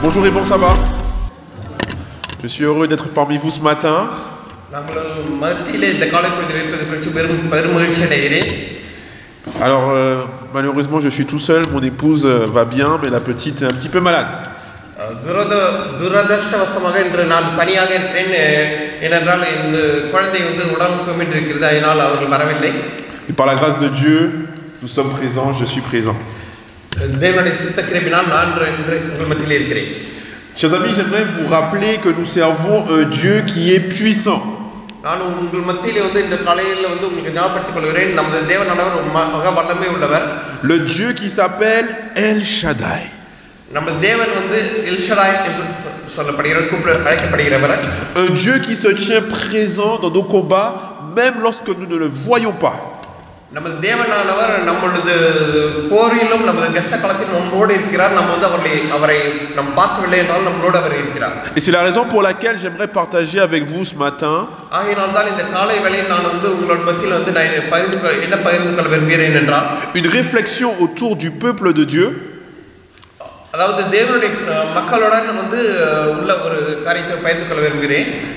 Bonjour et bon sabbat. Je suis heureux d'être parmi vous ce matin. Alors, malheureusement, je suis tout seul. Mon épouse va bien, mais la petite est un petit peu malade. Et par la grâce de Dieu, nous sommes présents, je suis présent. Chers amis, j'aimerais vous rappeler que nous servons un Dieu qui est puissant. Le Dieu qui s'appelle El Shaddai. Un Dieu qui se tient présent dans nos combats, même lorsque nous ne le voyons pas. Et c'est la raison pour laquelle j'aimerais partager avec vous ce matin une réflexion autour du peuple de Dieu.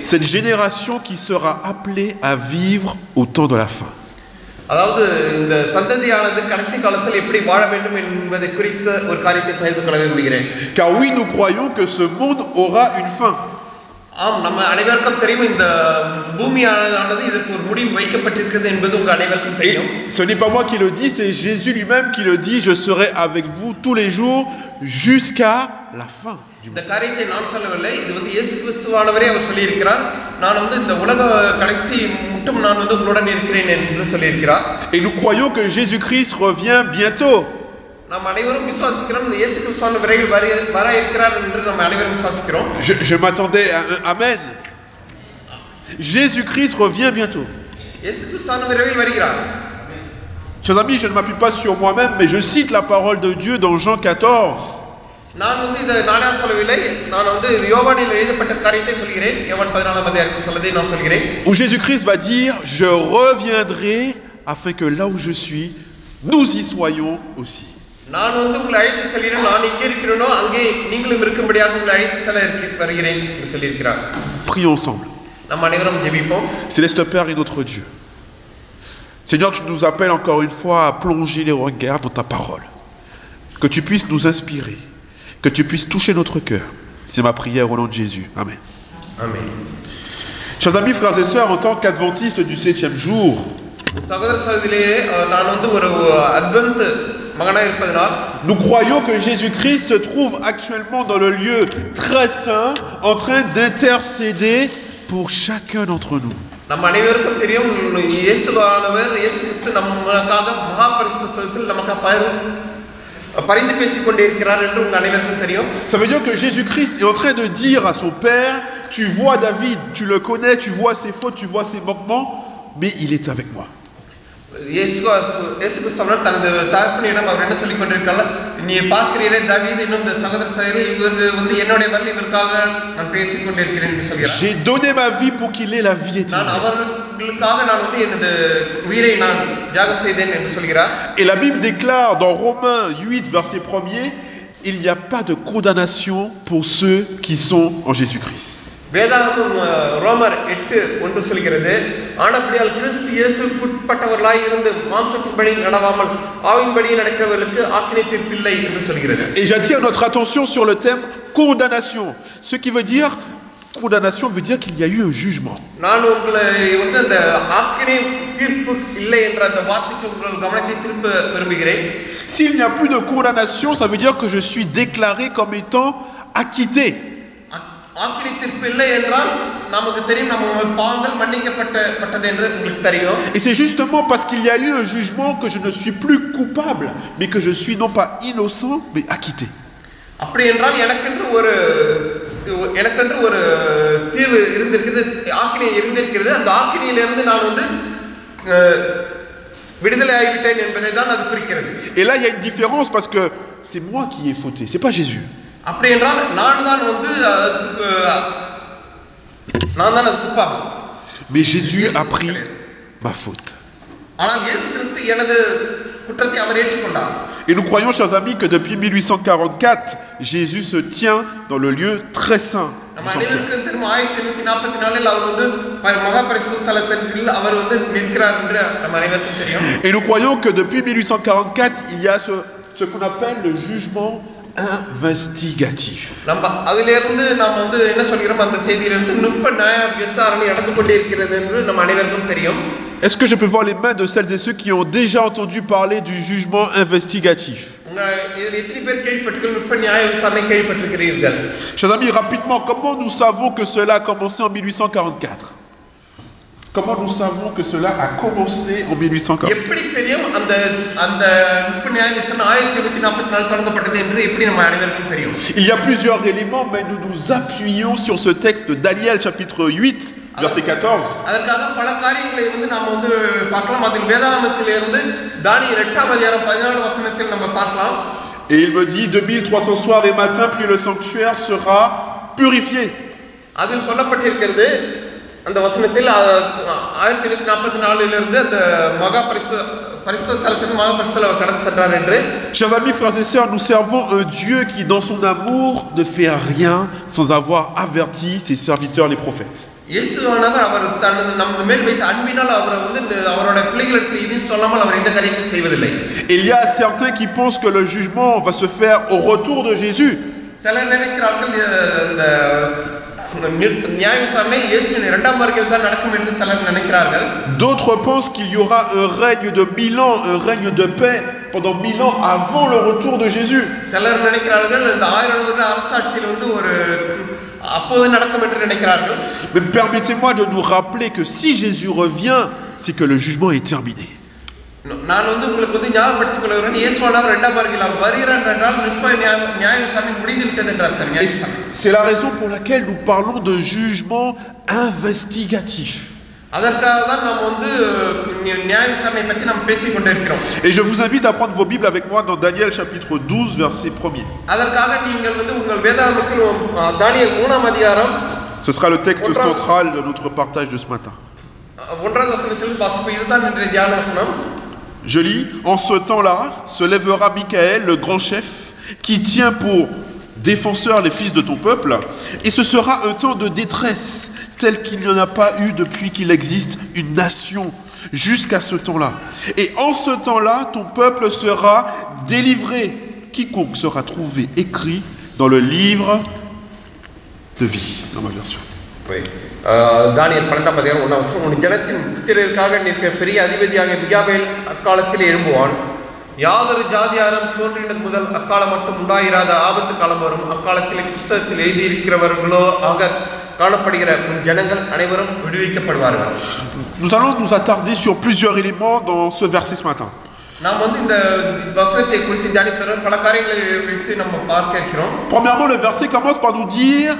Cette génération qui sera appelée à vivre au temps de la fin. Car oui, nous croyons que ce monde aura une fin. Et ce n'est pas moi qui le dis, c'est Jésus lui-même qui le dit: je serai avec vous tous les jours jusqu'à la fin du monde. Et nous croyons que Jésus-Christ revient bientôt. Je m'attendais à un Amen. Jésus-Christ revient bientôt. Chers amis, je ne m'appuie pas sur moi-même, mais je cite la parole de Dieu dans Jean 14. Où Jésus-Christ va dire: je reviendrai afin que là où je suis, nous y soyons aussi. Prions ensemble. Céleste Père et notre Dieu, Seigneur, tu nous appelles encore une fois à plonger les regards dans ta parole. Que tu puisses nous inspirer, que tu puisses toucher notre cœur. C'est ma prière au nom de Jésus. Amen. Amen. Chers amis, frères et sœurs, en tant qu'adventistes du 7e jour, nous croyons que Jésus-Christ se trouve actuellement dans le lieu très saint, en train d'intercéder pour chacun d'entre nous. Ça veut dire que Jésus-Christ est en train de dire à son Père: tu vois David, tu le connais, tu vois ses fautes, tu vois ses manquements, mais il est avec moi. J'ai donné ma vie pour qu'il ait la vie éternelle. Et la Bible déclare dans Romains 8, verset 1er, il n'y a pas de condamnation pour ceux qui sont en Jésus-Christ. Et j'attire notre attention sur le thème condamnation. Ce qui veut dire, condamnation veut dire qu'il y a eu un jugement. S'il n'y a plus de condamnation, ça veut dire que je suis déclaré comme étant acquitté. Et c'est justement parce qu'il y a eu un jugement que je ne suis plus coupable, mais que je suis non pas innocent, mais acquitté. Et là, il y a une différence parce que c'est moi qui ai fauté, c'est pas Jésus. Mais Jésus a pris ma faute. Et nous croyons, chers amis, que depuis 1844, Jésus se tient dans le lieu très saint du sanctuaire. Et nous croyons que depuis 1844, il y a ce qu'on appelle le jugement investigatif. Est-ce que je peux voir les mains de celles et ceux qui ont déjà entendu parler du jugement investigatif? Chers amis, rapidement, comment nous savons que cela a commencé en 1844? Comment nous savons que cela a commencé en 1844? Il y a plusieurs éléments, mais nous nous appuyons sur ce texte de Daniel chapitre 8, verset 14. Et il me dit, 2300 soirs et matins, puis le sanctuaire sera purifié. Chers amis, frères et sœurs, nous servons un Dieu qui, dans son amour, ne fait rien sans avoir averti ses serviteurs, les prophètes. Il y a certains qui pensent que le jugement va se faire au retour de Jésus. D'autres pensent qu'il y aura un règne de 1000 ans, un règne de paix pendant 1000 ans avant le retour de Jésus. Mais permettez-moi de nous rappeler que si Jésus revient, c'est que le jugement est terminé. C'est la raison pour laquelle nous parlons de jugement investigatif. Et je vous invite à prendre vos Bibles avec moi dans Daniel chapitre 12, verset 1er. Ce sera le texte central de notre partage de ce matin. Je lis, en ce temps-là se lèvera Michael, le grand chef, qui tient pour défenseur les fils de ton peuple, et ce sera un temps de détresse, tel qu'il n'y en a pas eu depuis qu'il existe une nation, jusqu'à ce temps-là. Et en ce temps-là, ton peuple sera délivré, quiconque sera trouvé écrit dans le livre de vie, dans ma version. Oui. தானியேல் 12ஆம் அதிகாரம் 1ஆம் வசனம் உன் ஜனத்தின் புத்திரருக்காக நிற்க பெரிய அதிபதியாக மிகாவேல் அக்காலத்தில் எழும்புவான் யாதொரு ஜாதியாரும் தோன்றினது முதல் அக்காலம் மட்டும் உண்டாயிராத ஆபத்து காலம் வரும் அக்காலத்திலே புஸ்தகத்தில் எழுதியிருக்கிறவர்களோ ஆக காணப்படுகிற உன் ஜனங்கள் அனைவரும் விடுவிக்கப்படுவார்கள். Nous allons nous attarder sur plusieurs éléments dans ce verset ce matin. நாம் இந்த வசனத்தை குறித்து தியானிப்பதற்கு பல காரியங்களை குறித்து நம்ம பார்க்க இருக்கிறோம். Premièrement, le verset commence par nous dire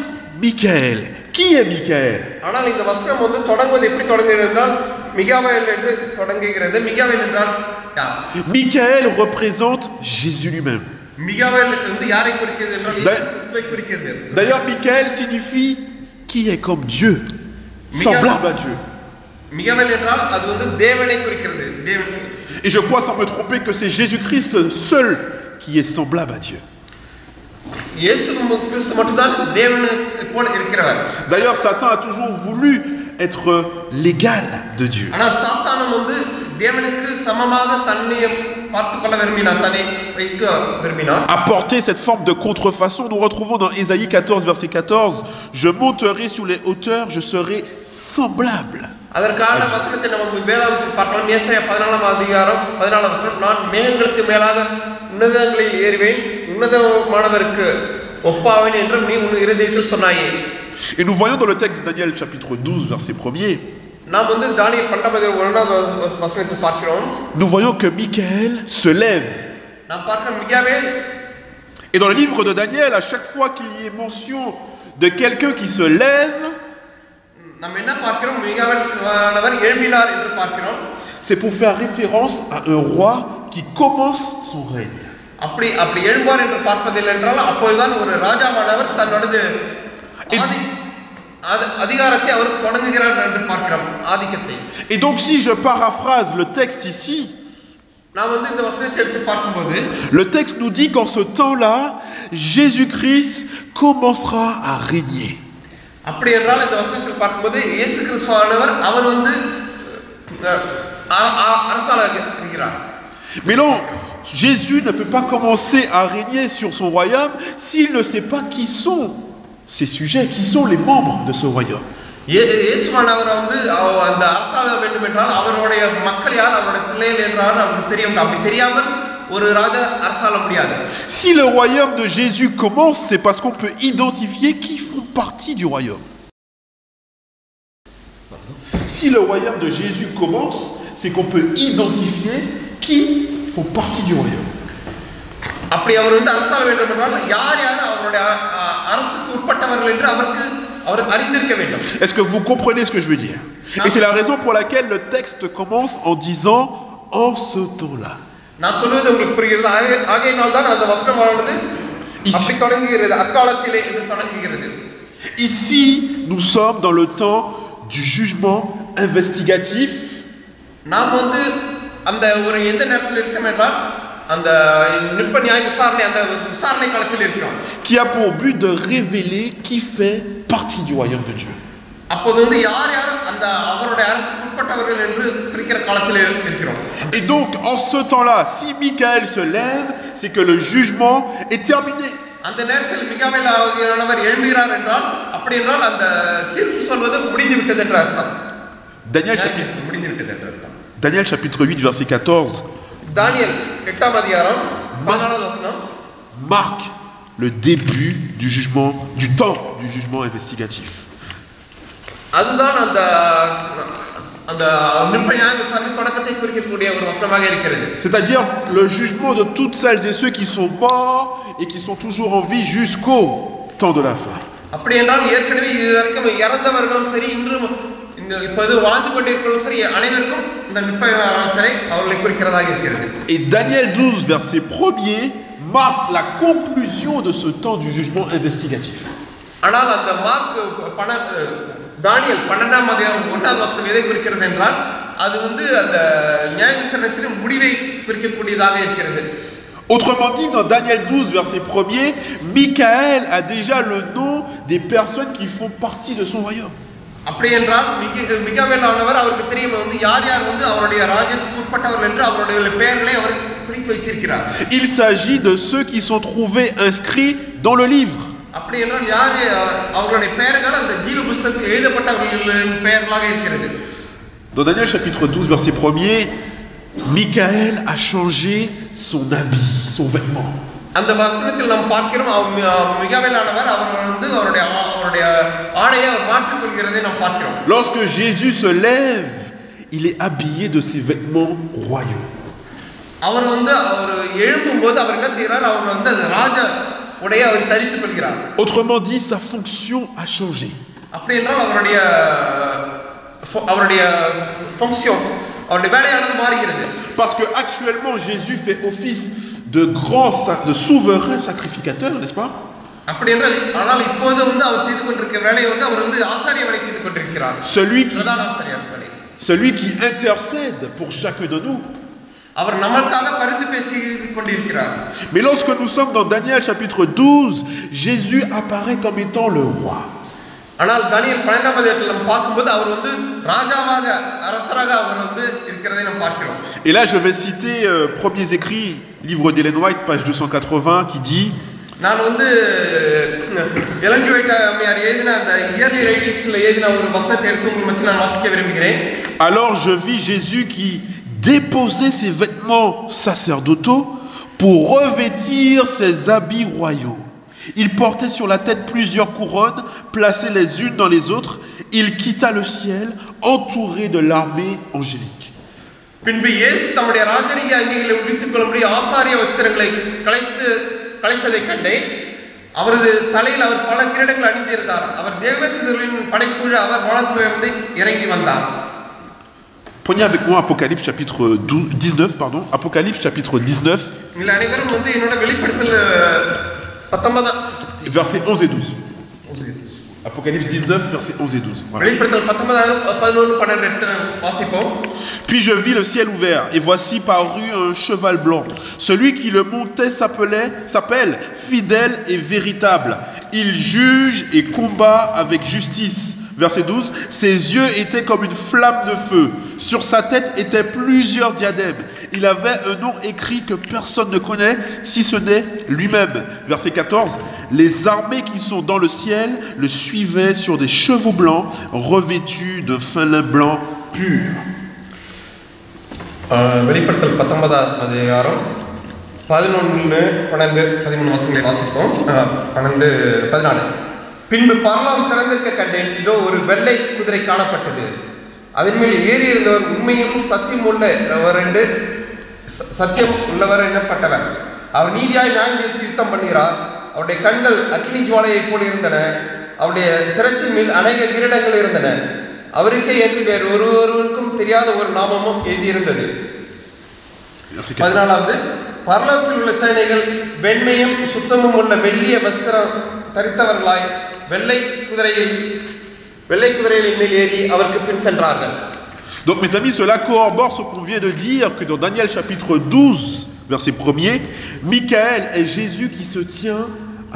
Michael. Qui est Michael? ஆனால் இந்த வசனம் தொடங்குவது எப்படி தொடங்குகிறது என்றால் மிகாவேல் என்று தொடங்குகிறது. மிகாவேல் என்றால் யார்? Michael représente Jésus lui-même. மிகாவேல் யாரை குறிக்கிறது என்றால் இயேசுவை குறிக்கிறது. D'ailleurs, Michael signifie qui est comme Dieu, semblable à Dieu. மிகாவேல் என்றால் அது தேவனை குறிக்கிறது. தேவனுக்கு. Et je crois sans me tromper que c'est Jésus-Christ seul qui est semblable à Dieu. D'ailleurs, Satan a toujours voulu être l'égal de Dieu. Apporter cette forme de contrefaçon, nous retrouvons dans Ésaïe 14, verset 14, « Je monterai sur les hauteurs, je serai semblable. » Et nous voyons dans le texte de Daniel chapitre 12 verset 1er, nous voyons que Michael se lève. Et dans le livre de Daniel, à chaque fois qu'il y ait mention de quelqu'un qui se lève, c'est pour faire référence à un roi qui commence son règne. Et donc si je paraphrase le texte ici, Le texte nous dit qu'en ce temps-là, Jésus-Christ commencera à régner. Mais non, Jésus ne peut pas commencer à régner sur son royaume s'il ne sait pas qui sont ses sujets, qui sont les membres de ce royaume. Si le royaume de Jésus commence, c'est parce qu'on peut identifier qui font partie du royaume. Si le royaume de Jésus commence, c'est qu'on peut identifier qui font partie du royaume. Est-ce que vous comprenez ce que je veux dire? Et c'est la raison pour laquelle le texte commence en disant « en ce temps-là ». Ici, nous sommes dans le temps du jugement investigatif qui a pour but de révéler qui fait partie du royaume de Dieu. Et donc, en ce temps-là, si Michael se lève, c'est que le jugement est terminé. Daniel chapitre 8, verset 14 marque le début du jugement, du temps du jugement investigatif. C'est-à-dire le jugement de toutes celles et ceux qui sont morts et qui sont toujours en vie jusqu'au temps de la fin. Et Daniel 12, verset 1er, marque la conclusion de ce temps du jugement investigatif. Autrement dit, dans Daniel 12, verset 1er, Michael a déjà le nom des personnes qui font partie de son royaume. Il s'agit de ceux qui sont trouvés inscrits dans le livre. Dans Daniel chapitre 12, verset 1er, Michael a changé son habit, son vêtement. Lorsque Jésus se lève, il est habillé de ses vêtements royaux. Autrement dit, sa fonction a changé. Parce que actuellement Jésus fait office de souverain sacrificateur, n'est-ce pas? Celui qui intercède pour chacun de nous. Mais lorsque nous sommes dans Daniel chapitre 12, Jésus apparaît comme étant le roi. Et là je vais citer premiers écrits, livre d'Ellen White, page 280, qui dit: alors je vis Jésus qui déposait ses vêtements sacerdotaux pour revêtir ses habits royaux. Il portait sur la tête plusieurs couronnes, placées les unes dans les autres. Il quitta le ciel, entouré de l'armée angélique. Prenez avec moi Apocalypse chapitre 19, Apocalypse chapitre 19, versets 11 et 12. Apocalypse 19, versets 11 et 12. Voilà. வெளிப்படுத்தல் 11 எடுத்து வாசிப்போம். Puis je vis le ciel ouvert, et voici parut un cheval blanc. Celui qui le montait s'appelle fidèle et véritable. Il juge et combat avec justice. Verset 12, ses yeux étaient comme une flamme de feu. Sur sa tête étaient plusieurs diadèmes. Il avait un nom écrit que personne ne connaît, si ce n'est lui-même. Verset 14, les armées qui sont dans le ciel le suivaient sur des chevaux blancs, revêtus d'un fin lin blanc pur. வெளிப்படுத்தல் 19 அதிகாரம் 11, 12, 13 வசனங்களை வாசிப்போம். 12, 14. பின்பு பரலோகம் திறந்திருக்க கண்டேன். இதோ ஒரு வெள்ளை குதிரை காணப்பட்டது. அதன் மேல் ஏறி இருந்தவர் உண்மையும் சத்தியம் உள்ளவர் எனப்பட்டவர். அவர் நீதியாய் நியாயம் தீர்த்து யுத்தம் பண்ணுகிறார். அவருடைய கண்கள் அக்னி ஜுவாலையை போல் இருந்தன. அவருடைய சிரசின் மேல் அநேக கிரீடங்கள் இருந்தன. அவருக்கே என்று வேறு ஒருவருக்கும் தெரியாத ஒரு நாமமும் எழுதியிருந்தது. 14, பரலோகத்தில் உள்ள சேனைகள் வெண்மையும் சுத்தமும் உள்ள வெள்ளிய வஸ்திரம் தரித்தவர்களாய் வெள்ளை குதிரையின் மேல் ஏறி அவருக்கு பின் சென்றார்கள். Donc mes amis, cela corrobore ce qu'on vient de dire que dans Daniel chapitre 12, verset 1er, Michael est Jésus qui se tient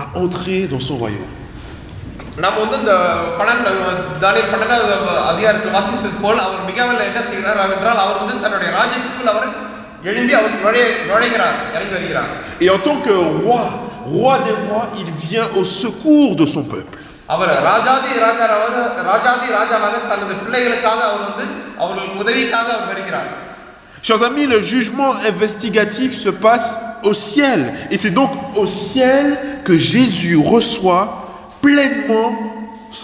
à entrer dans son royaume. நாம் வந்து இந்த தானியேல் 12 அதிகாரத்தில் வாசித்தது போல் அவர் மிகாவேல் என்ன செய்கிறார் என்றால் அவர் வந்து தன்னுடைய ராஜ்யத்துக்குள் அவர் எழும்பி அவர் நுழைகிறார், இறங்கி வருகிறார். Et en tant que roi des rois, il vient au secours de son peuple. அவர் ராஜாதி ராஜாவாக தனது பிள்ளைகளுக்காக அவர் வந்து அவர்களுக்கு உதவிக்காக அவர் வருகிறார். Chers amis, le jugement investigatif se passe au ciel. Et c'est donc au ciel que Jésus reçoit pleinement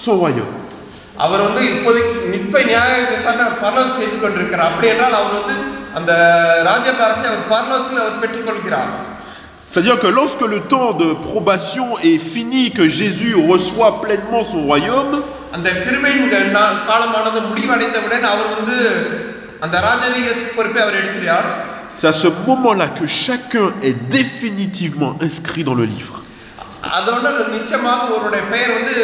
son royaume. அவர் வந்து இப்போதைக்கு நிற்ப நியாய விசாரணை பரலோகம் செய்து கொண்டிருக்கிறார். அப்படி என்றால் அவர் வந்து அந்த ராஜ்யபாரத்தை அவர் பரலோகத்தில் அவர் பெற்றுக்கொள்கிறார். C'est-à-dire que lorsque le temps de probation est fini, que Jésus reçoit pleinement son royaume, அந்த கிருபையின் காலமானது முடிவடைந்தவுடன் அவர் வந்து அந்த ராஜரீக பொறுப்பை அவர் எடுக்கிறார். c'est à ce moment-là que chacun est définitivement inscrit dans le livre. அதோட நிச்சயமாக அவருடைய பெயர் வந்து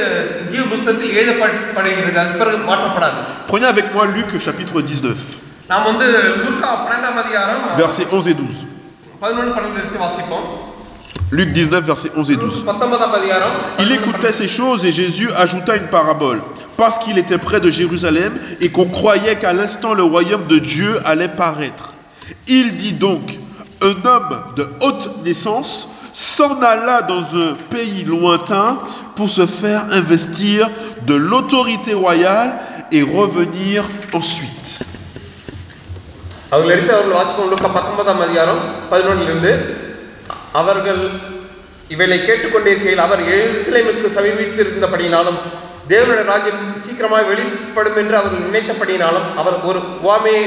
ஜீவ புத்தகத்தில் எழுதப்படுகிறது, அது பிறகு மாற்றப்படாது. Prenez avec moi Luc chapitre 19. நாம் வந்து லூக்கா 12 அதிகாரம் versets 11 et 12. 11, 12 எடுத்து வாசிப்போம். Luc 19, versets 11 et 12. 19 அதிகாரம். Il écoutait ces choses et Jésus ajouta une parabole. Parce qu'il était près de Jérusalem et qu'on croyait qu'à l'instant le royaume de Dieu allait paraître. Il dit donc, un homme de haute naissance s'en alla dans un pays lointain pour se faire investir de l'autorité royale et revenir ensuite. அவர்கள் எடுத்து அவர்கள் வாசிப்போம். லூக்கா 19 அதிகாரம் 11 அவர்கள் இவைகளை கேட்டுக்கொண்டிருக்கையில் அவர் எருசலேமுக்கு சமீபித்திருந்தபடியினாலும் தேவனுடைய ராஜ்யம் சீக்கிரமாக வெளிப்படும் என்று அவர்கள் நினைத்தபடியினாலும் அவர் ஒரு உவமையை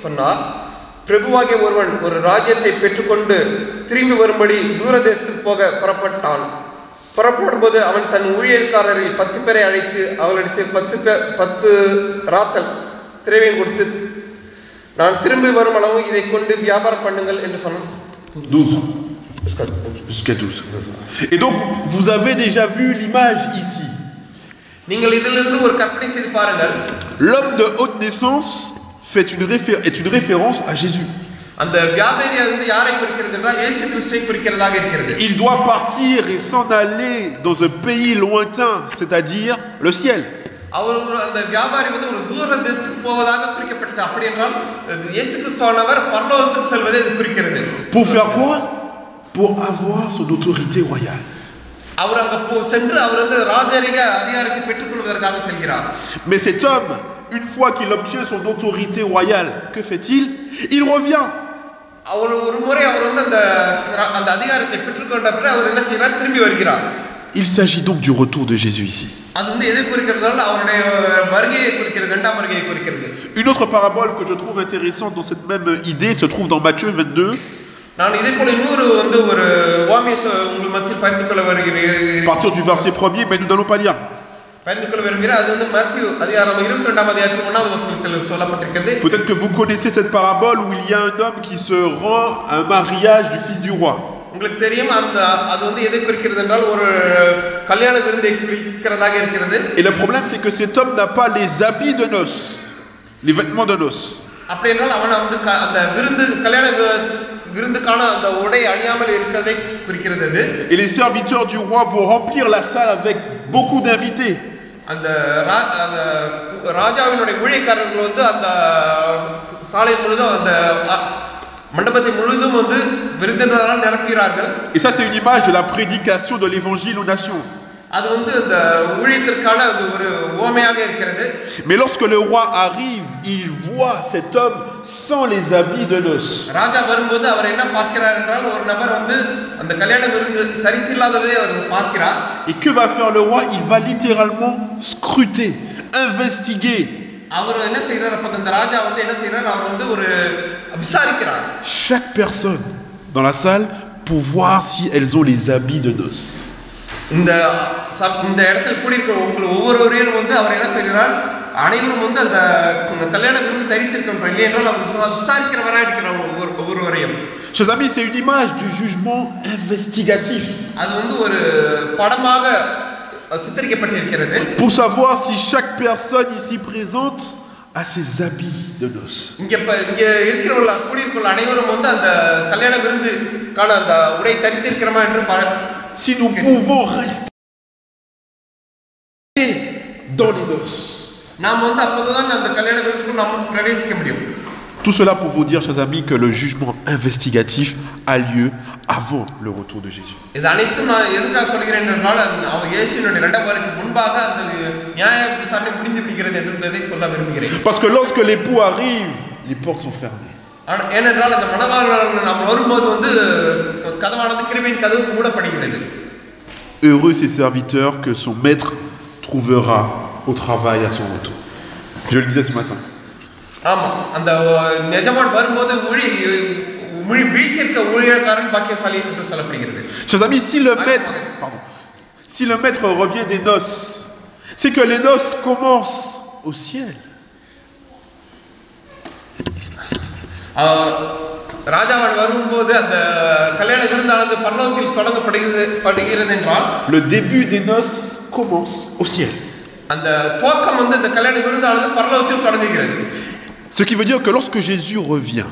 சொன்னார். பிரபுவாகிய ஒருவன் ஒரு ராஜ்யத்தை பெற்றுக்கொண்டு திரும்பி வரும்படி தூர தேசத்துக்கு போக புறப்பட்டான். புறப்படும்போது அவன் தன் ஊழியக்காரரில் 10 பேரை அழைத்து அவர்களிடத்தில் 10 ராத்தல் திரவியம் கொடுத்து நான் திரும்பி வரும் அளவு இதை கொண்டு வியாபாரம் பண்ணுங்கள் என்று சொன்னான். 12. Jusqu'à 12. Et donc vous avez déjà vu l'image ici. நீங்கள் இதிலிருந்து ஒரு கற்பனை செய்து பாருங்கள். L'homme de haute naissance est une référence à Jésus. அந்த வியாபாரி வந்து யாரை குறிக்கிறது என்றால் இயேசு கிறிஸ்துவை குறிக்கிறதாக இருக்கிறது. Il doit partir et s'en aller dans un pays lointain, c'est-à-dire le ciel. அவர் அந்த வியாபாரி வந்து ஒரு தூர தேசத்துக்கு போவதாக குறிக்கப்பட்டது. அப்படி என்றால் இயேசு கிறிஸ்துவானவர் பரலோகத்துக்கு செல்வதை இது குறிக்கிறது. Pour faire quoi? Pour avoir son autorité royale. அவர் அங்க சென்று அவர் வந்து ராஜரீக அதிகாரத்தை பெற்றுக்கொள்வதற்காக செல்கிறார். Mais cet homme, une fois qu'il obtient son autorité royale, que fait-il? Il revient. அவர் ஒரு முறை அவர் வந்து அந்த அதிகாரத்தை பெற்றுக்கொண்ட பிறகு அவர் என்ன செய்கிறார்? திரும்பி வருகிறார். Il s'agit donc du retour de Jésus ici. அது வந்து எதை குறிக்கிறதுனால அவருடைய வருகையை குறிக்கிறது, இரண்டாம் வருகையை குறிக்கிறது. Une autre parabole que je trouve intéressante dans cette même idée se trouve dans Matthieu 22. நான் இதே போல இன்னொரு வந்து ஒரு உவமையை உங்கள் மத்தியில் பகிர்ந்து கொள்ள வருகிறேன். À partir du verset 1er, mais nous n'allons pas lire. பகிர்ந்து கொள்ள விரும்புகிறேன். அது வந்து மத்தேயு அதிகாரம் 22 அதிகாரத்தில் 1வது வசனத்தில் சொல்லப்பட்டிருக்கிறது. Peut-être que vous connaissez cette parabole où il y a un homme qui se rend à un mariage du fils du roi. உங்களுக்கு தெரியும் அது வந்து எதை குறிக்கிறது என்றால் ஒரு கல்யாண விருந்தை குறிக்கிறதாக இருக்கிறது. Et le problème c'est que cet homme n'a pas les habits de noces, les vêtements de noces. அப்படி என்றால் அவன் வந்து அந்த கல்யாண விருந்துக்கான அந்த உடை அணியாமல் இருக்கிறதை குறிக்கிறது அது. Et les serviteurs du roi vont remplir la salle avec beaucoup d'invités. அந்த ராஜாவினுடைய ஊழியக்காரர்கள் வந்து அந்த சாலை முழுதும் அந்த மண்டபத்தை முழுதும் வந்து விருந்தினரால் நிரப்புகிறார்கள். Et ça c'est une image de la prédication de l'évangile aux nations. அது வந்து அந்த ஊழியத்திற்கான ஒரு உவமையாக இருக்கிறது. Mais lorsque le roi arrive, il voit cet homme sans les habits de noces. ராஜா வரும்போது அவர் என்ன பார்க்கிறார் என்றால் ஒரு நபர் வந்து அந்த கல்யாண விருந்து தரித்தில்லாததை அவர் பார்க்கிறார். Et que va faire le roi? Il va littéralement scruter, investiguer. அவர் என்ன செய்யறார்? அப்ப அந்த ராஜா வந்து என்ன செய்யறார்? அவர் வந்து ஒரு விசாரிக்கிறார். Chaque personne dans la salle pour voir si elles ont les habits de noces. இந்த இடத்தில் கூடியிருக்கிற ஒவ்வொருவரையும் வந்து அவர் என்ன செய்கிறார்? அனைவரும் வந்து அந்த கல்யாண விருந்து தரித்திருக்கின்றோம் இல்லை என்றால் அவர் விசாரிக்கிறவராக இருக்கிறார் ஒவ்வொருவரையும். Chers amis, c'est une image du jugement investigatif. அது வந்து ஒரு படமாக சித்தரிக்கப்பட்டிருக்கிறது. Pour savoir si chaque personne ici présente a ses habits de noces. இங்க இருக்கிறவர்கள் கூடியிருக்கிற அனைவரும் வந்து அந்த கல்யாண விருந்துக்கான அந்த உடை தரித்திருக்கிறோமா என்று Si nous pouvons rester dans les noces. Tout cela pour vous dire, chers amis, que le jugement investigatif a lieu avant le retour de Jésus. Parce que lorsque l'époux arrive, les portes sont fermées. Heureux ces serviteurs que son maître trouvera au travail à son retour. Je le disais ce matin. Chers amis, si le maître revient des noces, c'est que les noces commencent au ciel. Le début des noces commence au ciel. Ce qui veut dire que lorsque Jésus revient,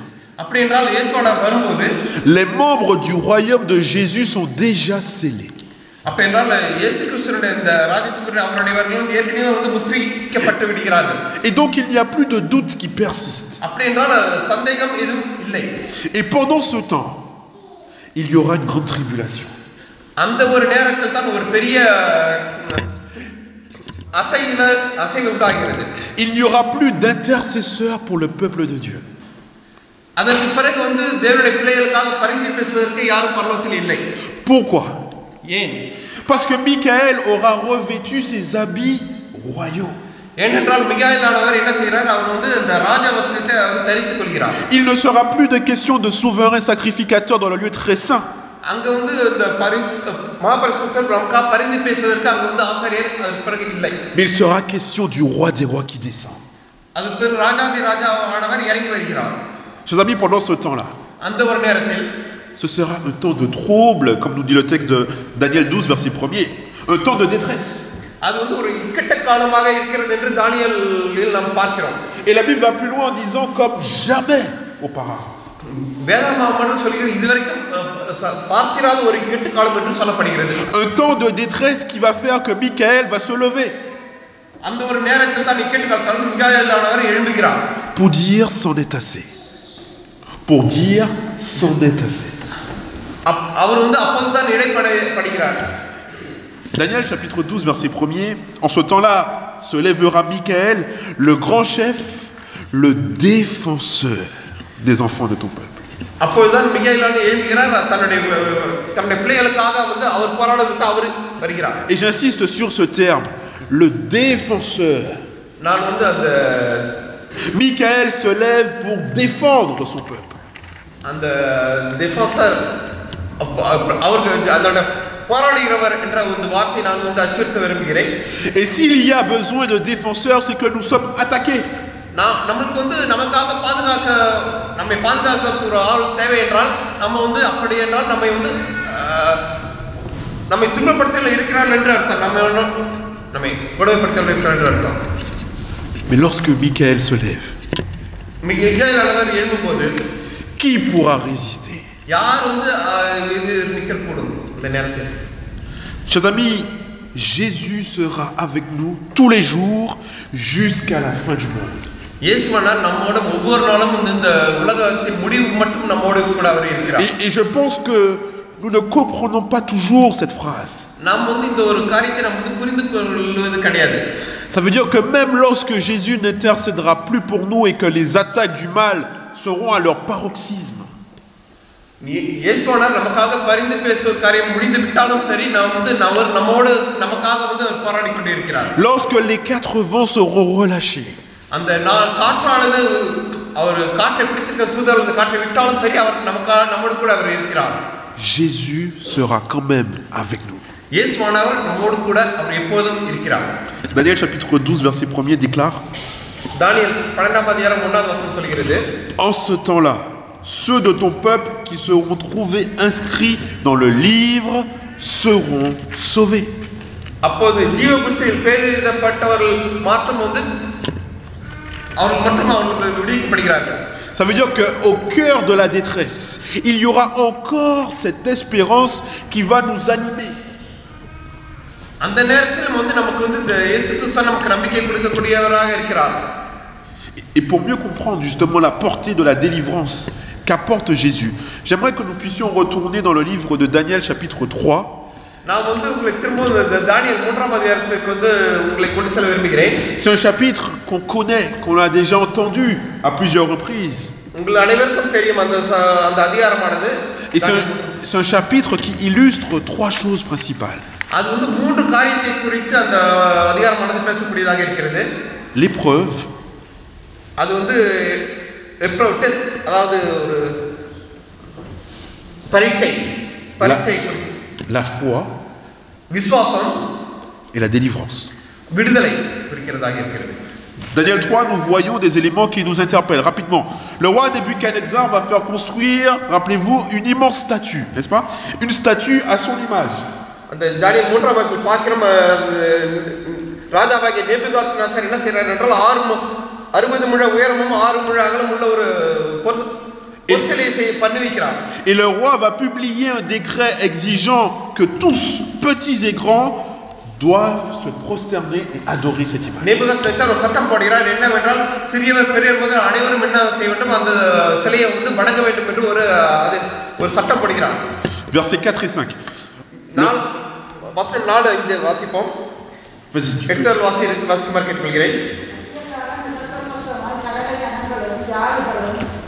les membres du royaume de Jésus sont déjà scellés. Et donc il n'y a plus de doute qui persiste. Et pendant ce temps, il y aura une grande tribulation. Il n'y aura plus d'intercesseurs pour le peuple de Dieu. Pourquoi? Parce que Michael aura revêtu ses habits royaux. Il ne sera plus de question de souverain sacrificateur dans le lieu très saint. Mais il sera question du roi des rois qui descend. Chers amis, pendant ce temps-là, ce sera un temps de trouble, comme nous dit le texte de Daniel 12, verset 1er, un temps de détresse. Et la Bible va plus loin en disant comme jamais auparavant. Un temps de détresse qui va faire que Michael va se lever pour dire c'en est assez. Pour dire c'en est assez. Daniel chapitre 12 verset 1er. En ce temps-là se lèvera Michael, le grand chef, le défenseur des enfants de ton peuple. Et j'insiste sur ce terme, le défenseur. Michael se lève pour défendre son peuple. Et s'il y a besoin de défenseurs, c'est que nous sommes attaqués. நம்ம வந்து அப்படி என்றால் நம்மை வந்து நம்மை துன்பப்படுத்தல இருக்கிறார்கள் என்று அர்த்தம். நம்மை கொடுமைப்படுத்தல இருக்கிறார்கள் என்று அர்த்தம். Mais lorsque Michael se lève, மிகாயேல் ஆனவர் எழும்பும்போது qui pourra résister? யார் வந்து இது நிற்கக்கூடும் இந்த நேரத்தில்? Chers amis, Jésus sera avec nous tous les jours jusqu'à la fin du monde. இயேசுவானவர் நம்மோட ஒவ்வொரு நாளும் இந்த உலகத்தின் முடிவு மட்டும் நம்மோடு கூட அவர் இருக்கிறார். Et je pense que nous ne comprenons pas toujours cette phrase. நாம் வந்து இந்த ஒரு காரியத்தை நம்ம புரிந்து கொள்வது கிடையாது. Ça veut dire que même lorsque Jésus n'intercédera plus pour nous et que les attaques du mal seront à leur paroxysme, இயேசுவானவர் நமக்காக பரிந்து பேசுகிற காரியம் முடிந்து விட்டாலும் சரி, நாம் வந்து நம்மோடு நமக்காக வந்து அவர் போராடி கொண்டே இருக்கிறார். lorsque les quatre vents seront relâchés, அந்த காற்றானது அவர் காற்றை பிடித்திருக்கிற தூதர் அந்த காற்றை விட்டாலும் சரி, அவர் நமக்காக நம்மோடு கூட அவர் இருக்கிறார். Jésus sera quand même avec nous. இயேசுவானவர் நம்மோடு கூட அவர் எப்போதும் இருக்கிறார். Daniel chapitre 12 verset 1er déclare: தானியேல் 12ஆம் அதிகாரம் 1ஆவது வசனம் சொல்கிறது, en ce temps-là, ceux de ton peuple qui seront trouvés inscrits dans le livre seront sauvés. அப்போது ஜீவ புஸ்தகத்தில் பேர் எழுதப்பட்டவர்கள் மாற்றம் வந்து அவர்கள் மட்டும் அவர்களுக்கு விடுவிக்கப்படுகிறார்கள். Ça veut dire qu'au cœur de la détresse, il y aura encore cette espérance qui va nous animer. அந்த நேரத்தில் வந்து நமக்கு வந்து இந்த இயேசு கிறிஸ்து நமக்கு நம்பிக்கை கொடுக்கக்கூடியவராக இருக்கிறார். Et pour mieux comprendre justement la portée de la délivrance qu'apporte Jésus, j'aimerais que nous puissions retourner dans le livre de Daniel chapitre 3. நான் வந்து உங்களை திரும்ப தானியேல் 3ஆம் அதிகாரத்துக்கு வந்து உங்களை கொண்டு செல்ல விரும்புகிறேன். C'est un chapitre qu'on connaît, qu'on a déjà entendu à plusieurs reprises. உங்கள் அனைவருக்கும் தெரியும் அந்த அதிகாரமானது. Et c'est un chapitre qui illustre trois choses principales. அது வந்து மூன்று காரியத்தை குறித்து அந்த அதிகாரமானது பேசக்கூடியதாக இருக்கிறது. L'épreuve, அது வந்து டெஸ்ட், அதாவது ஒரு பரீட்சை, la foi விசுவாசம் et la délivrance. விடுதலை குறிக்கிறதாக இருக்கிறது. Daniel 3, nous voyons des éléments qui nous interpellent rapidement. Le roi Nebuchadnezzar va faire construire, rappelez-vous, une immense statue, n'est-ce pas? Une statue à son image. அந்த தானியேல் 3ஆம் அதிகாரத்தில் பார்க்கிறோம், ராஜாவாகிய நேபுகாத்நேசர் என்ன செய்றார் என்றால் 60 முழ உயரமும் 6 முழ அகலம் உள்ள ஒரு பொற்சிலையை பண்ணி வைக்கிறார். Et le roi va publier un décret exigeant que tous, petits et grands, doivent se prosterner et adorer cette image. Nebuchadnezzar ஒரு சட்டம் போடுகிறார், என்னவென்றால் சிறியவர் பெரியவர் முதல் அனைவரும் என்ன செய்ய வேண்டும், அந்த சிலையை வந்து வணங்க வேண்டும் என்று ஒரு சட்டம் போடுகிறார். Versets 4 et 5. வசனம் 4 5 வாசிப்போம். Vas-y. எடுத்தல் வாசிக்குமாறு கேட்டுக்கொள்கிறேன்.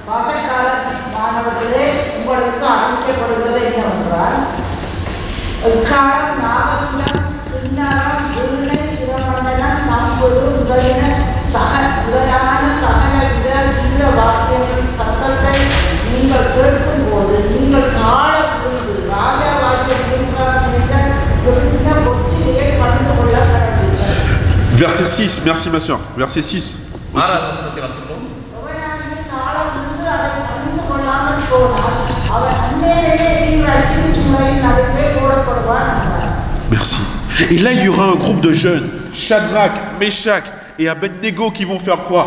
வாசக்காரமானவர்களே, உங்களுக்கு அறிவிக்கப்படுவது என்னவென்றால், நாகசுரம், கிண்ணரம், விருணை, சிரமண்டலம், தம்புரு முதலான சகலவித கீத வாக்கியங்களின் சத்தத்தை நீங்கள் கேட்கும்போது நீங்கள் கால விழுந்து ராஜாவாகிய நேபுகாத்நேசர் விழுந்த பொற்சிலையை பணிந்து கொள்ள கடவீர்கள். Verset 6, merci ma soeur. Verset 6. Merci. Et là, il y aura un groupe de jeunes, Shadrach, Meshach et Abednego, qui vont faire quoi?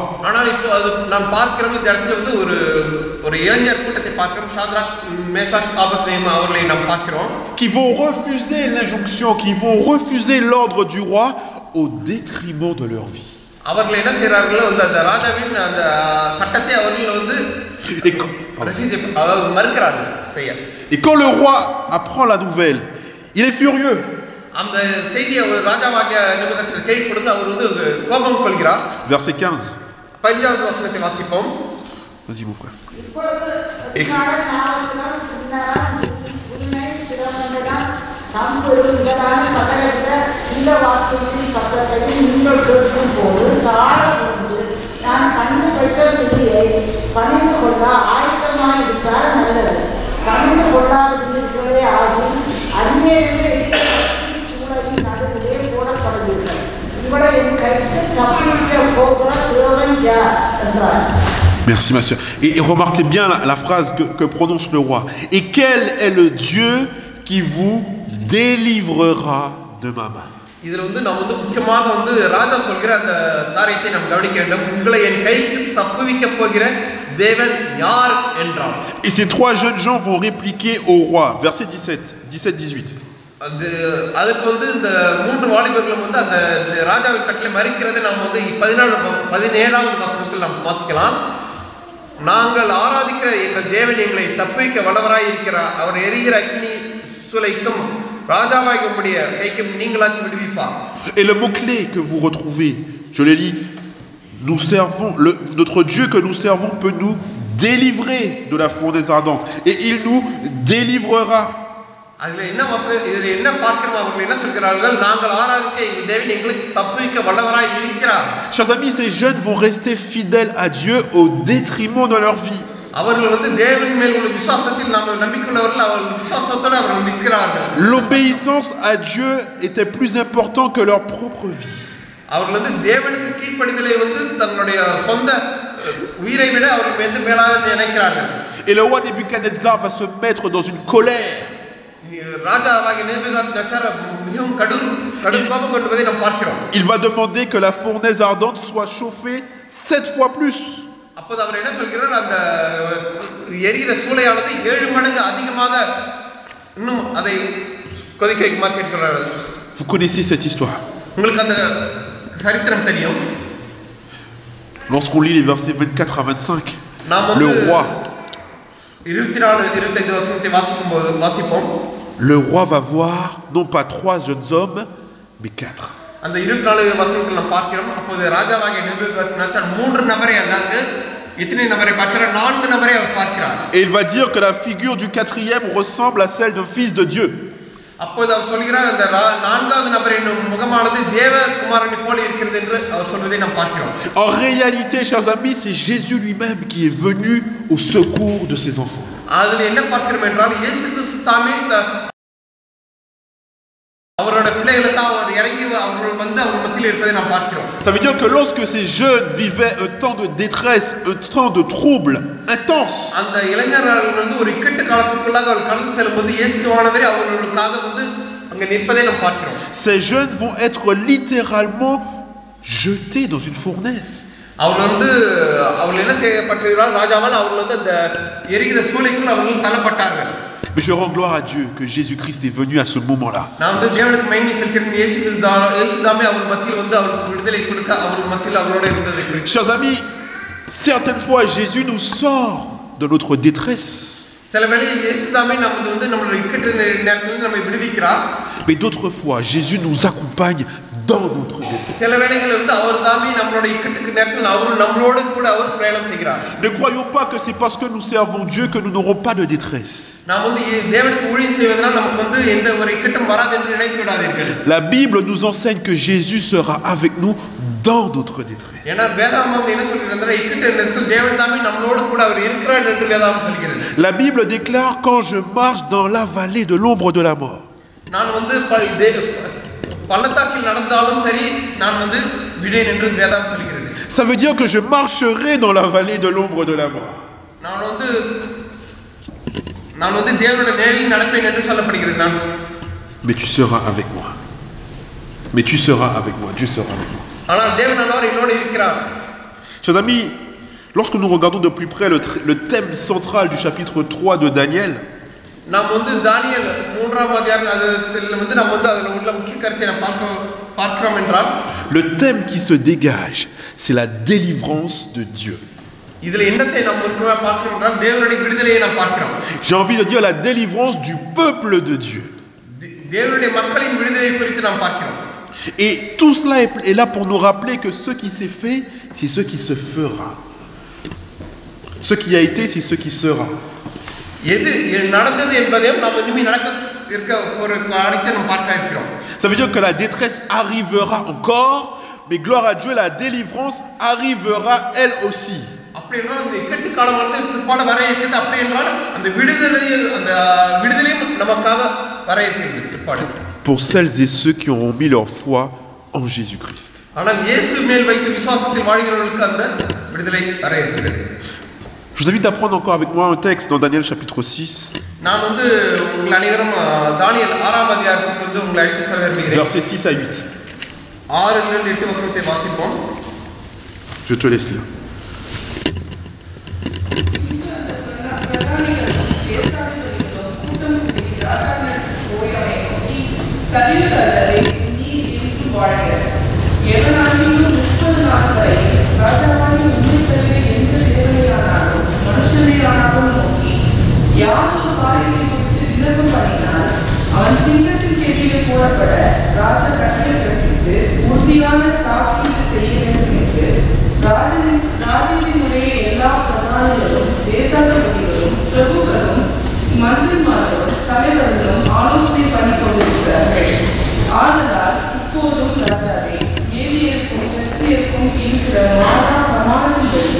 Qui vont refuser l'injonction, qui vont refuser l'ordre du roi au détriment de leur vie. Et quand le roi apprend la nouvelle, il est furieux. Verset 15. Vas-y mon frère. உங்களை என் கைக்கு தப்பிக்க போகிற தேவன் யார் என்றார். Merci ma soeur. Et remarquez bien la phrase que prononce le roi. Et quel est le Dieu qui vous délivrera de ma main? இதுல வந்து நம்ம வந்து முக்கியமாக வந்து ராஜா சொல்கிற அந்த காரியத்தை நாம் கவனிக்க வேண்டும். உங்களை என் கைக்கு தப்புவிக்க போகிற தேவன் யார் என்றான். Et ces trois jeunes gens vont répliquer au roi. Verset 17-18. அதுக்கு வந்து இந்த மூன்று வாலிபர்களும் வந்து அந்த ராஜாவின் கட்டளை மறிக்கிறதை நாம் வந்து 17வது வசனத்தில் நாம் வாசிக்கலாம். நாங்கள் ஆராதிக்கிற எங்கள் தேவன் எங்களை தப்புவிக்க வல்லவராய் இருக்கிறார். அவர் எரிகிற அக்கினி சூளைக்கும் ராஜாவாகிய கைக்கும் நீங்களாக்கி விடுவிப்பார். Et le mot-clé que vous retrouvez, je le lis, nous servons, notre Dieu que nous servons peut nous délivrer de la fournaise ardente. Et il nous délivrera. அதுல என்ன வசனம் இதுல என்ன பார்க்கிறோம் அவங்க என்ன சொல்கிறார்கள் நாங்கள் ஆராதிக்க எங்கள் தேவன் எங்களை தப்புவிக்க வல்லவராய் இருக்கிறார். Chers amis, ces jeunes vont rester fidèles à Dieu au détriment de leur vie. அவர்கள் வந்து தேவன் மேல் உள்ள விசுவாசத்தில் நாம நம்பிக்கையுள்ளவர்கள் அவர்கள் விசுவாசத்தோடு அவர்கள் நிற்கிறார்கள். L'obéissance à Dieu était plus important que leur propre vie. அவர்கள் வந்து தேவனுக்கு கீழ்ப்படிதலை வந்து தங்களுடைய சொந்த உயிரை விட அவர்கள் வந்து மேலாக நினைக்கிறார்கள். Et le roi Nebuchadnezzar va se mettre dans une colère. ராஜாவாகிய நேபுகாத்நேச்சார் மிகவும் கடும் கோபம் கொண்டதை நாம் பார்க்கிறோம். Il va demander que la fournaise ardente soit chauffée 7 fois plus. அப்போது அவர் என்ன சொல்கிறார் அந்த எரிகிற சூளையானது 7 மடங்கு அதிகமாக இன்னும் அதை கொதிக்க வைக்குமாறு கேட்கிறார். Vous connaissez cette histoire. உங்களுக்கு அந்த சரித்திரம் தெரியும். Lorsqu'on lit les versets 24 à 25, le roi, le roi va voir non pas 3 jeunes hommes, mais 4. அந்த 24 வசனத்தில் நாம் பார்க்கிறோம். அப்போது ராஜாவாகிய நேபுகாத்நேச்சார் 3 நபரை அல்லாது எத்தனை நபரை பார்க்கிறார்? 4 நபரை அவர் பார்க்கிறார். Et il va dire que la figure du 4e ressemble à celle d'un fils de Dieu. அப்போது அவர் சொல்கிறார் அந்த 4வது நபரின் முகமானது தேவகுமாரனை போல இருக்கிறது என்று அவர் சொல்வதை நாம் பார்க்கிறோம். En réalité, chers amis, c'est Jésus lui-même qui est venu au secours de ses enfants. அதில் என்ன பார்க்கிறோம் என்றால் இயேசு கிறிஸ்து தாமே அவரோட பிள்ளைகளுக்காக அவர் இறங்கி அவர்கள் வந்து அவர் மத்தியில் இருப்பதை நாம் பார்க்கிறோம். Ça veut dire que lorsque ces jeunes vivaient un temps de détresse, un temps de trouble intense, அந்த இளைஞர்கள் வந்து ஒரு இக்கட்டு காலத்துக்குள்ளாக அவர் கடந்து செல்லும்போது இயேசுவானவரே அவர்களுக்காக வந்து அங்கே நிற்பதை நாம் பார்க்கிறோம். Ces jeunes vont être littéralement jetés dans une fournaise. அவர்கள் வந்து அவர்கள் என்ன செய்யப்பட்டிருக்கிறார்? ராஜாவால் அவர்கள் வந்து அந்த எரிகிற சூளைக்குள் அவர்கள் தள்ளப்பட்டார்கள். Mais je rends gloire à Dieu que Jésus-Christ est venu à ce moment-là. Chers amis, certaines fois Jésus nous sort de notre détresse. Mais d'autres fois Jésus nous accompagne dans notre détresse. Ne croyons pas que c'est parce que nous servons Dieu que nous n'aurons pas de détresse. La Bible nous enseigne que Jésus sera avec nous dans notre détresse. La Bible déclare quand je marche dans la vallée de l'ombre de la mort. Ça veut dire que je marcherai dans la vallée de l'ombre de la mort. Mais tu seras avec moi. Mais tu seras avec moi. Dieu sera avec moi. Chers amis, lorsque nous regardons de plus près le thème central du chapitre 3 de Daniel, le thème qui se dégage, c'est la délivrance de Dieu. J'ai envie de dire la délivrance du peuple de Dieu. Et tout cela est là pour nous rappeler que ce qui s'est fait, c'est ce qui se fera. Ce qui a été, c'est ce qui sera. Ça veut dire que la détresse arrivera encore, mais gloire à Dieu, la délivrance arrivera elle aussi. Pour celles et ceux qui auront mis leur foi en Jésus-Christ. Je vous invite à prendre encore avec moi un texte dans Daniel chapitre 6. நான் வந்து உங்கள் அனைவரும் தானியேல் 6ஆம் அதிகாரத்துக்கு வந்து உங்களை அழைத்து செல்ல விரும்புகிறேன். Versets 6 à 8. 6 லிருந்து 8 வசனத்தை வாசிப்போம். Je te laisse lire. அவன் சிங்கத்தின் கேள்வியில் போடப்பட ராஜா கட்டளை பிறப்பித்து உறுதியான தாக்கீது செய்ய வேண்டும் என்று ராஜ்யத்தினுடைய எல்லா பிரதானிகளும் தேசாதிபதிகளும் பிரபுக்களும் மந்திரிமார்களும் தலைவர்களும் ஆலோசனை பண்ணி கொண்டிருக்கிறார்கள். ஆதலால் இப்போதும் ராஜாவே ஏலியருக்கும் பெர்சியருக்கும் இருக்கிற பிரமாணத்தின்படி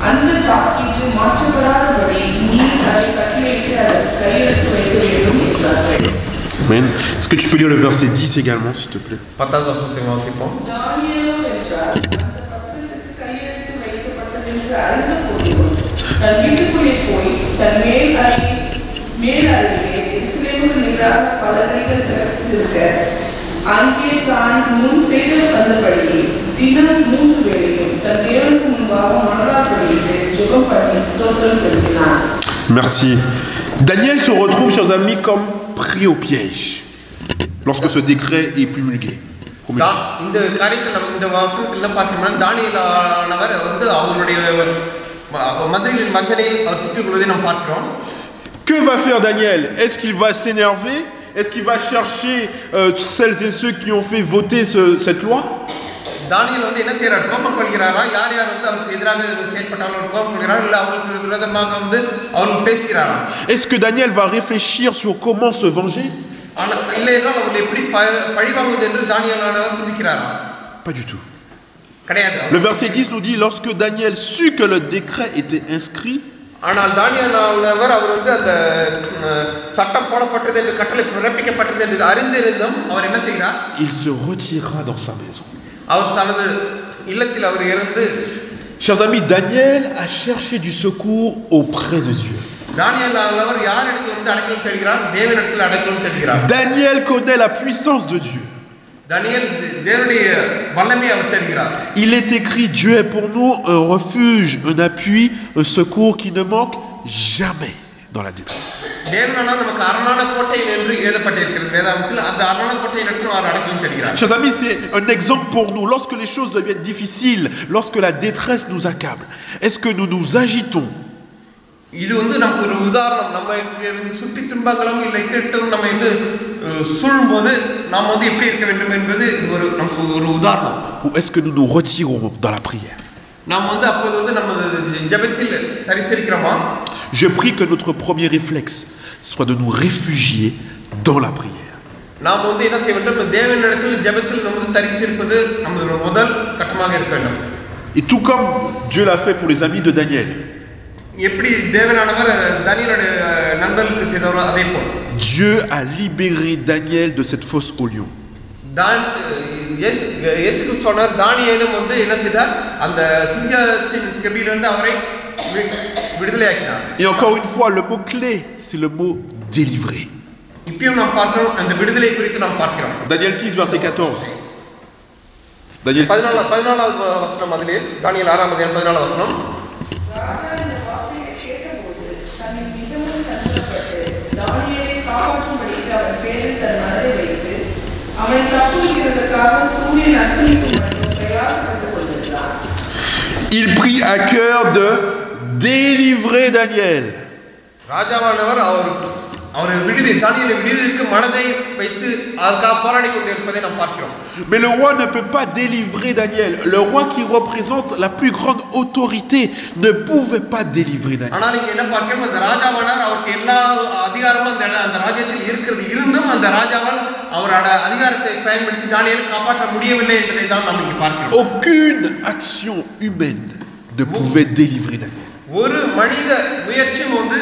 அந்த தாக்கீது மாற்றப்படாதபடி நீர் அதை கட்டளையிட்டு அதை கையெழுத்து வைக்க வேண்டும் என்றார்கள். Amen. Est-ce que tu peux lire le verset 10 également, s'il te plaît? 10வது வசனத்தை வாசிப்போம். தானியேலோ என்றால் அந்த பத்திரத்துக்கு கையெழுத்து வைக்கப்பட்டதென்று அறிந்த போதிலும் தன் வீட்டுக்குள்ளே போய் தன் மேல் அறையிலே எருசலேமுக்கு நிகராக பல அறைகள் திறந்திருக்க அங்கே தான் முன் செய்து வந்தபடியே தினம் 3 வேளையும் தன் தேவனுக்கு முன்பாக மனதார்படியிட்டு ஜெபம் பண்ணி ஸ்தோத்திரம் செலுத்தினார். Merci. Daniel se retrouve, chers amis, comme pris au piège lorsque ce décret est promulgué. இந்த காரியத்தை நம்ம இந்த வசனத்தில் பார்த்தோம்னா தானியேலானவர் வந்து அவருடைய மந்திரிகளின் மஞ்சளில் அவர் சிக்கிக்கொள்வதை நாம் பார்க்கிறோம். Que va faire Daniel? Est-ce qu'il va s'énerver? Est-ce qu'il va chercher celles et ceux qui ont fait voter cette loi? தானியேல் வந்து என்ன செய்யறார்? கோபம் கொள்கிறாரா? யார் யார் வந்து அவருக்கு எதிராக செயல்பட்டாலும் கோபம் கொள்கிறாரா? இல்லை அவருக்கு விரோதமாக வந்து அவருக்கு பேசுகிறாரா? Est-ce que Daniel va réfléchir sur comment se venger? இல்லை என்றால் அவங்களை எப்படி பழிவாங்குவது என்று தானியேலானவர் சிந்திக்கிறாரா? Pas du tout. கிடையாது. Le verset 10 nous dit, lorsque Daniel sut que le décret était inscrit, ஆனால் தானியேலானவர் அவர் வந்து அந்த சட்டம் போடப்பட்டது என்று கட்டளை பிறப்பிக்கப்பட்டது என்று அறிந்திருந்தும் அவர் என்ன செய்கிறார்? il se retira dans sa maison. அவர் தனது இல்லத்தில் அவர் இருந்து. Chers amis, Daniel a cherché du secours auprès de Dieu. தானியேலானவர் யார் இடத்தில் வந்து அடைக்கலம் தேடுகிறார்? தேவனிடத்தில் அடைக்கலம் தேடுகிறார். Daniel connaît la puissance de Dieu. தானியேல் தேவனுடைய வல்லமையை அவர் தேடுகிறார். Il est écrit, Dieu est pour nous un refuge, un appui, un secours qui ne manque jamais dans la détresse. தேவனான நமக்கு அரணான கோட்டை என்று எழுதப்பட்டிருக்கிறது வேதாகமத்தில். அந்த அரணான கோட்டை இடத்தில் அவர் அடைக்கலம் தேடுகிறார். Chers amis, c'est un exemple pour nous. Lorsque les choses deviennent difficiles, lorsque la détresse nous accable, est-ce que nous nous agitons? இது வந்து நமக்கு ஒரு உதாரணம். நம்ம சுற்றி துன்பங்களும் இல்லை கேட்டும் நம்ம வந்து சூழும்போது நாம் வந்து எப்படி இருக்க வேண்டும் என்பது இது நமக்கு ஒரு உதாரணம். Ou est-ce que nous nous retirons dans la prière? நாம் வந்து அப்போது வந்து நம்ம ஜெபத்தில் தரித்திருக்கிறோமா? Je prie que notre premier réflexe soit de nous réfugier dans la prière. நாம் வந்து என்ன செய்ய வேண்டும்? தேவனிடத்தில் ஜெபத்தில் நம்ம தரித்திருப்பது நம்மளுடைய முதல் கட்டமாக இருக்க வேண்டும். Et tout comme Dieu l'a fait pour les amis de Daniel. எப்படி தேவனானவர் தானியேலுடைய நண்பர்களுக்கு செய்தவரோ அதே போல் Dieu a libéré Daniel de cette fosse au lion. இயேசு கிறிஸ்துவானவர் தானியேலும் வந்து என்ன செய்தார்? அந்த சிங்கத்தின் கெபியிலிருந்து அவரை விடுதலையாக்கினார். Et encore une fois, le mot clé, c'est le mot délivré. இப்பயும் நாம் பார்க்கிறோம், அந்த விடுதலை குறித்து நாம் பார்க்கிறோம். Daniel 6 verset 14. Daniel 6. 14வது வசனம் அதிலே தானியேல் 6ஆம் அதிகாரம் 14வது வசனம். ராஜா இந்த வார்த்தையை கேட்டபோது தன்னை மிகவும் சஞ்சலப்பட்டு தானியேலை காப்பாற்றும்படிக்கு அவன் பேரில் தன் மனதை வைத்து அவனை தப்புவிக்கிறதுக்காக சூரியன் அஸ்தமிக்கும் மட்டும் பிரயாசப்பட்டு கொண்டிருந்தான். Il prit à cœur de délivrer Daniel. ராஜாவானவர் அவரை தானியேலை விடுவதற்கு மனதை வைத்து அதுக்காக போராடி கொண்டிருப்பதை நாம் பார்க்கிறோம். Mais le roi ne peut pas délivrer Daniel. Le roi qui représente la plus grande autorité ne pouvait pas délivrer Daniel. ஆனால் இங்க என்ன பார்க்கிறோம்? அந்த ராஜாவானவர் அவருக்கு எல்லா அதிகாரமும் அந்த ராஜ்யத்தில் இருக்கிறது இருந்தும் அந்த ராஜாவால் அவரோட அதிகாரத்தை பயன்படுத்தி தானியேலை காப்பாற்ற முடியவில்லை என்பதை தான் நாம் இங்கே பார்க்கிறோம். Aucune action humaine ne pouvait délivrer Daniel. ஒரு மனித முயற்சியும் வந்து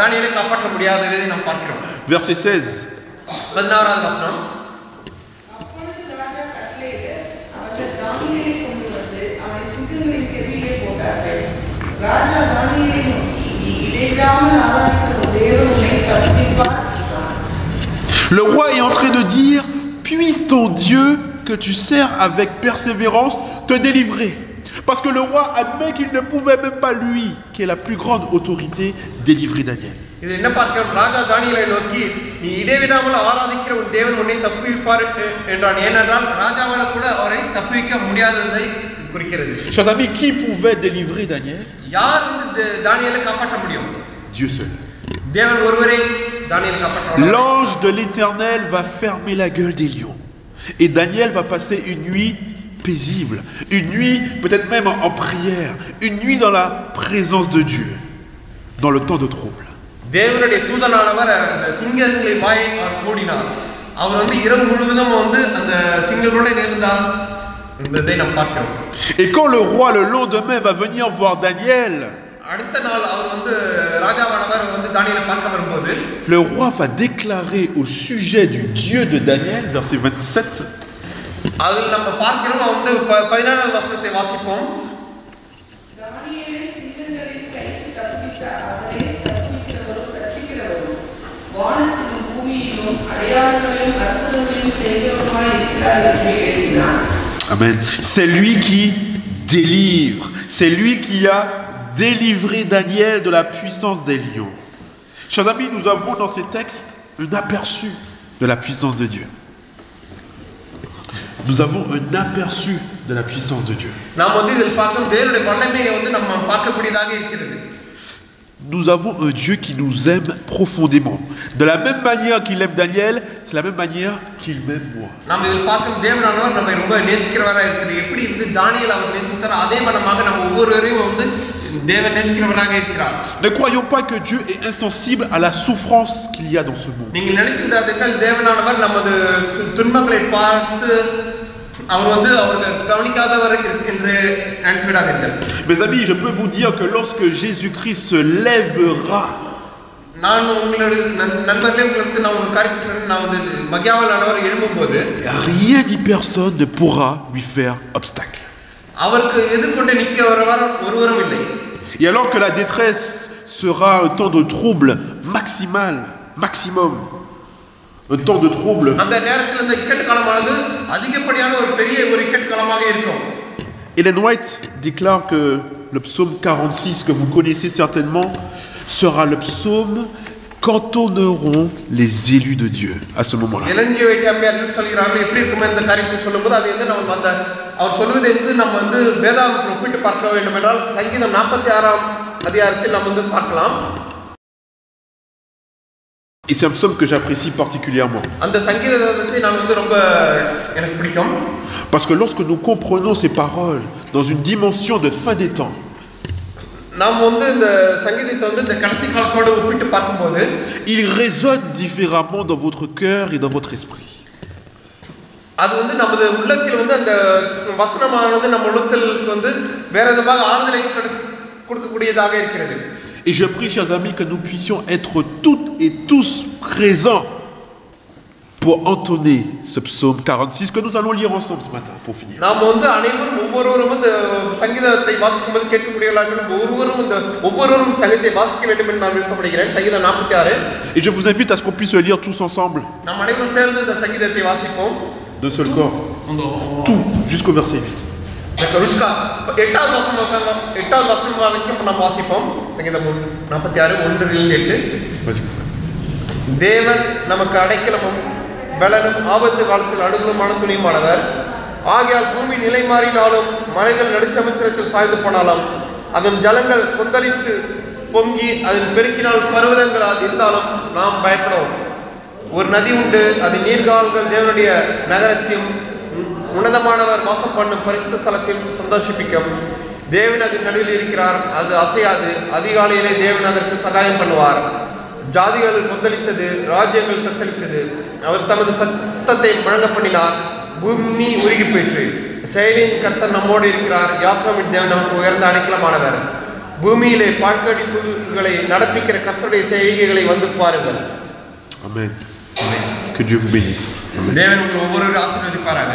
தானியேலை காப்பாற்ற முடியாததை நாம் பார்க்கிறோம். Verset 16. 16வது வசனம். அப்பொழுது ராஜா கட்டளையிட அவர்கள் தானியேலை கொண்டு வந்து அவனை சிங்கங்களின் கெபியிலே போட்டார்கள். ராஜா தானியேலை நோக்கி, நீ இடைவிடாமல் ஆராதிக்கிற தேவன் உன்னை தப்புவிப்பார் என்றான். Le roi est en train de dire, puisse ton Dieu que tu sers avec persévérance te délivrer. Parce que le roi admet qu'il ne pouvait même pas lui, qui est la plus grande autorité, délivrer Daniel. இது என்ன பார்க்கிறோம்? ராஜா தானியேலை நோக்கி, நீ இடைவிடாமல் ஆராதிக்கிற உன் தேவன் உன்னை தப்புவிப்பார் என்றான். ஏனென்றால் ராஜாவால கூட அவரை தப்புவிக்க முடியாததை குறிக்கிறது. Chers amis, qui pouvait délivrer Daniel? யார் தானியேலை காப்பாற்ற முடியும்? Dieu seul. தேவன் ஒருவரே தானியேலை காப்பாற்றுவார். L'ange de l'Éternel va fermer la gueule des lions. Et Daniel va passer une nuit paisible, une nuit peut-être même en prière, une nuit dans la présence de Dieu, dans le temps de trouble. தேவனுடைய தூதனானவர் அந்த சிங்கங்களின் வாயை அவர் மூடினார். அவர் இரவு முழுவதும் அந்த சிங்கங்களோட இருந்தார் என்பதை நாம் பார்க்கிறோம். Et quand le roi le lendemain va venir voir Daniel, அடுத்த நாள் அவர் ராஜாவானவர் தானியேலை பார்க்க வரும்போது, le roi va déclarer au sujet du Dieu de Daniel, verset 27. அதில் நம்ம பார்க்கிறோம். 17வது வசனத்தை வாசிப்போம். தானியேலை சிங்கங்களின் கைக்கு தப்புவித்த அவரே தப்புவிக்கிறவரும் ரட்சிக்கிறவரும் வானத்திலும் பூமியிலும் அடையாளங்களையும் அற்புதங்களையும் செய்கிறவருமாய் இருக்கிறார் என்று எழுதினார். Amen. C'est lui qui délivre. C'est lui qui a délivré Daniel de la puissance des lions. Chers amis, nous avons dans ces textes un aperçu de la puissance de Dieu. Nous avons un aperçu de la puissance de Dieu. Nous avons un Dieu qui nous aime profondément. De la même manière qu'il aime Daniel, c'est la même manière qu'il m'aime moi. Ne croyons pas que Dieu est insensible à la souffrance qu'il y a dans ce monde. Mes amis, je peux vous dire que lorsque Jésus-Christ se lèvera, rien ni personne ne pourra lui faire obstacle. Et alors que la détresse sera un temps de trouble maximum, un temps de trouble. Ellen White déclare que le psaume 46, que vous connaissez certainement, sera le psaume qu'entonneront les élus de Dieu à ce moment-là. Et c'est un psaume que j'apprécie particulièrement. Parce que lorsque nous comprenons ces paroles dans une dimension de fin des temps, il résonne différemment dans votre cœur et dans votre esprit. Et je prie, chers amis, que nous puissions être toutes et tous présents pour entonner ce psaume 46 que nous allons lire ensemble ce matin pour finir. Et je vous invite à ce qu'on puisse le lire tous ensemble. D'un seul corps. Tout, jusqu'au verset 8. தேவன் நமக்கு அடைக்கலமும் பலனும் ஆபத்து காலத்தில் அணுகலுமான துணையுமானவர். ஆகையால் பூமி நிலை மாறினாலும் மலைகள் நடுச்சமுத்திரத்தில் சாய்ந்து போனாலும் அதன் ஜலங்கள் கொந்தளித்து பொங்கி அதன் பெருக்கினால் பர்வதங்கள் அது இருந்தாலும் நாம் பயப்படும். ஒரு நதி உண்டு, அது நீர்கால்கள் தேவனுடைய நகரத்தையும் உன்னதமானவர் வாசம் பண்ணும் பரிசுத்த ஸ்தலத்தில் சந்தோஷிப்பிக்கும். தேவன் அதன் நடுவில் இருக்கிறார், அது அசையாது. அதிகாலையிலே தேவன் அதற்கு சகாயம் பண்ணுவார். ஜாதிகள் கொந்தளித்தது, ராஜ்யங்கள் தத்தளித்தது. அவர் தமது சத்தத்தை முழங்க பண்ணினார், பூமி உருகி போயிற்று. செயலின் கர்த்தர் நம்மோடு இருக்கிறார். யாக்கோபின் தேவன் நமக்கு உயர்ந்த அடைக்கலமானவர். பூமியிலே பாழ்கடிப்புகளை நடப்பிக்கிற கர்த்தருடைய செய்கைகளை வந்து பாருங்கள். Amen. Que Dieu vous bénisse. தேவன் உங்களை ஒவ்வொரு ஆசீர்வதிப்பாராக.